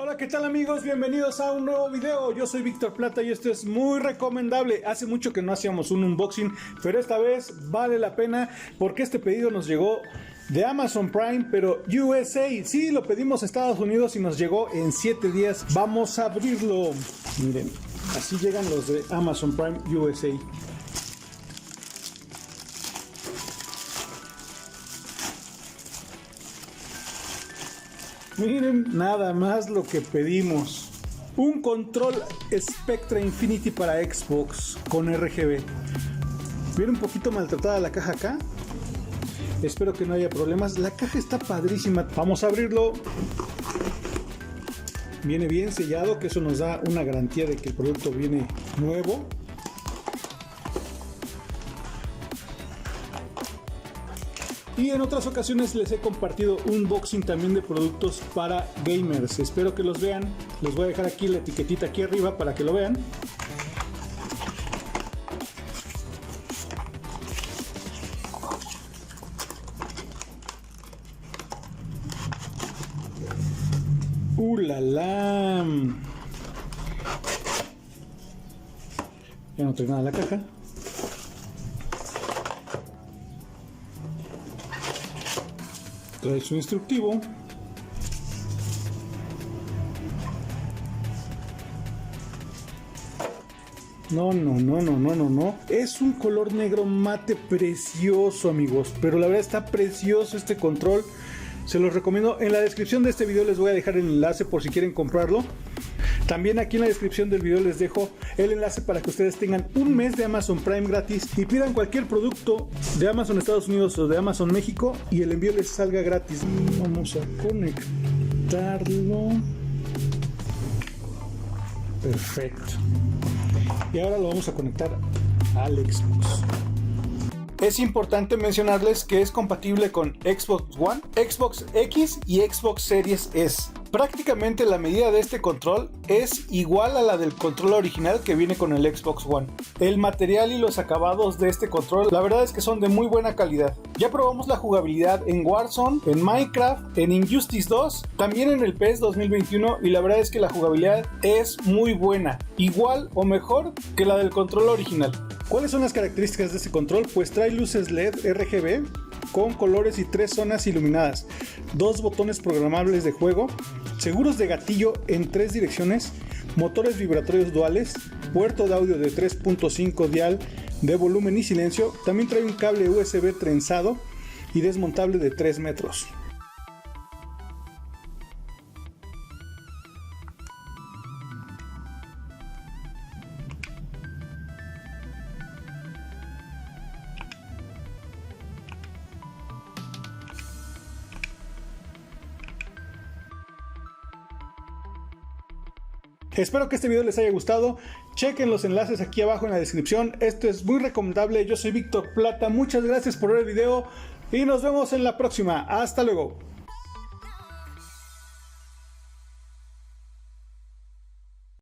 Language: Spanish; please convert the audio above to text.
Hola, ¿qué tal amigos? Bienvenidos a un nuevo video. Yo soy Víctor Plata y esto es muy recomendable. Hace mucho que no hacíamos un unboxing, pero esta vez vale la pena porque este pedido nos llegó de Amazon Prime, pero USA. Sí, lo pedimos a Estados Unidos y nos llegó en 7 días. Vamos a abrirlo. Miren, así llegan los de Amazon Prime USA. Miren nada más lo que pedimos. Un control Spectra Infinity para Xbox con RGB. Viene un poquito maltratada la caja acá. Espero que no haya problemas. La caja está padrísima. Vamos a abrirlo. Viene bien sellado, que eso nos da una garantía de que el producto viene nuevo. Y en otras ocasiones les he compartido un unboxing también de productos para gamers. Espero que los vean. Les voy a dejar aquí la etiquetita aquí arriba para que lo vean. La la. Ya no trae nada la caja. Trae su instructivo. No. Es un color negro mate precioso, amigos. Pero la verdad está precioso este control. Se los recomiendo. En la descripción de este video les voy a dejar el enlace por si quieren comprarlo. También aquí en la descripción del video les dejo el enlace para que ustedes tengan un mes de Amazon Prime gratis y pidan cualquier producto de Amazon Estados Unidos o de Amazon México y el envío les salga gratis. Vamos a conectarlo. Perfecto. Y ahora lo vamos a conectar al Xbox. Es importante mencionarles que es compatible con Xbox One, Xbox X y Xbox Series S. Prácticamente la medida de este control es igual a la del control original que viene con el Xbox One. El material y los acabados de este control, la verdad es que son de muy buena calidad. Ya probamos la jugabilidad en Warzone, en Minecraft, en Injustice 2, también en el PES 2021 y la verdad es que la jugabilidad es muy buena, igual o mejor que la del control original. ¿Cuáles son las características de este control? Pues trae luces LED RGB con colores y 3 zonas iluminadas, 2 botones programables de juego, seguros de gatillo en 3 direcciones, motores vibratorios duales, puerto de audio de 3.5 dial de volumen y silencio, también trae un cable USB trenzado y desmontable de 3 metros. Espero que este video les haya gustado. Chequen los enlaces aquí abajo en la descripción. Esto es muy recomendable. Yo soy Víctor Plata. Muchas gracias por ver el video y nos vemos en la próxima. Hasta luego.